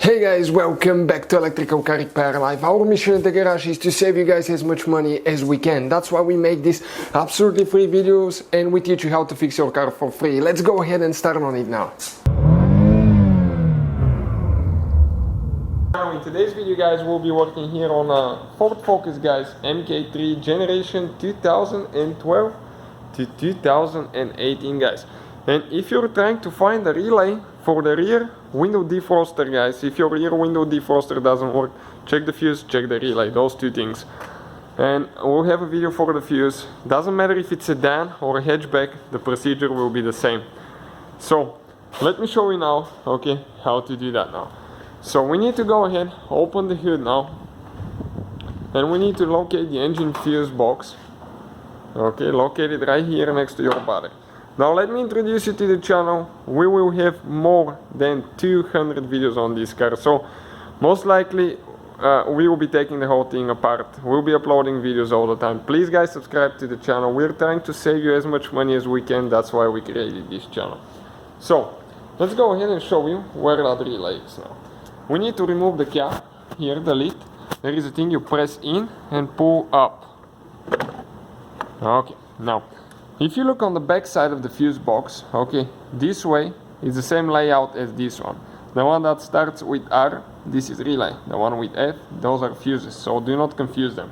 Hey guys, welcome back to Electrical Car Repair Live. Our mission in the garage is to save you guys as much money as we can. That's why we make these absolutely free videos and we teach you how to fix your car for free. Let's go ahead and start on it now. Now in today's video guys, we'll be working here on a Ford Focus guys MK3 generation 2012 to 2018 guys. And if you're trying to find a relay for the rear window defroster guys, if your rear window defroster doesn't work, check the fuse, check the relay, those two things. And we'll have a video for the fuse. Doesn't matter if it's a sedan or a hatchback, the procedure will be the same. So let me show you now, okay, how to do that now. So we need to go ahead, open the hood now, and we need to locate the engine fuse box. Okay, locate it right here next to your body. Now let me introduce you to the channel. We will have more than 200 videos on this car, so most likely we will be taking the whole thing apart. We'll be uploading videos all the time. Please guys, subscribe to the channel. We're trying to save you as much money as we can. That's why we created this channel. So let's go ahead and show you where that relay is now. We need to remove the cap here, the lid. There is a thing you press in and pull up. Okay, now if you look on the back side of the fuse box, okay, this way is the same layout as this one. The one that starts with R, this is relay. The one with F, those are fuses, so do not confuse them.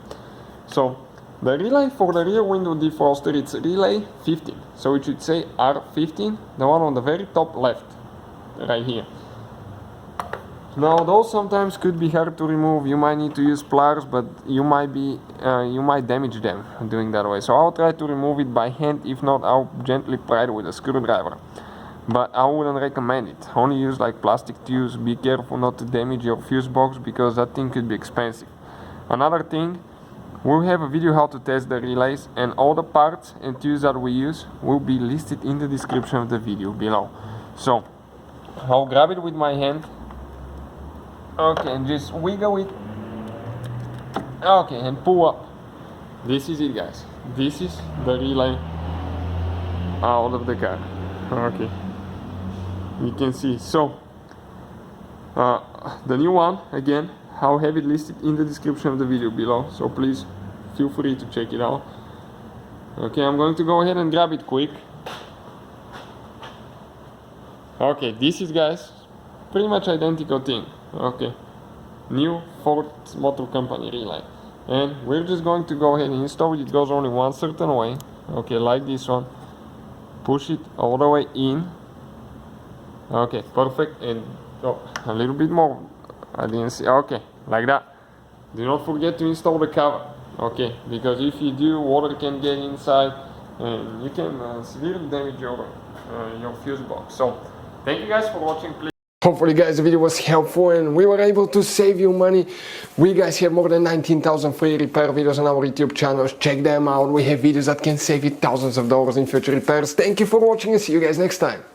So the relay for the rear window defroster, it's relay 15. So it should say R15, the one on the very top left, right here. Now those sometimes could be hard to remove. You might need to use pliers, but you might damage them doing that way. So I'll try to remove it by hand. If not, I'll gently pry it with a screwdriver. But I wouldn't recommend it. Only use like plastic tubes. Be careful not to damage your fuse box because that thing could be expensive. Another thing, we'll have a video how to test the relays, and all the parts and tubes that we use will be listed in the description of the video below. So I'll grab it with my hand. Okay, and just wiggle it. Okay, and pull up. This is it guys. This is the relay out of the car. Okay, you can see. So the new one, again, I'll have it listed in the description of the video below, so please feel free to check it out. Okay, I'm going to go ahead and grab it quick. Okay, this is guys pretty much identical thing. Okay, new Ford Motor Company relay, and we're just going to go ahead and install it. It goes only one certain way, okay, like this one. Push it all the way in. Okay, perfect. And oh, a little bit more, I didn't see. Okay, like that. Do not forget to install the cover, okay, because if you do, water can get inside and you can severely damage your fuse box. So thank you guys for watching. Please, hopefully guys the video was helpful and we were able to save you money. We guys have more than 19,000 free repair videos on our YouTube channels. Check them out. We have videos that can save you thousands of dollars in future repairs. Thank you for watching and see you guys next time.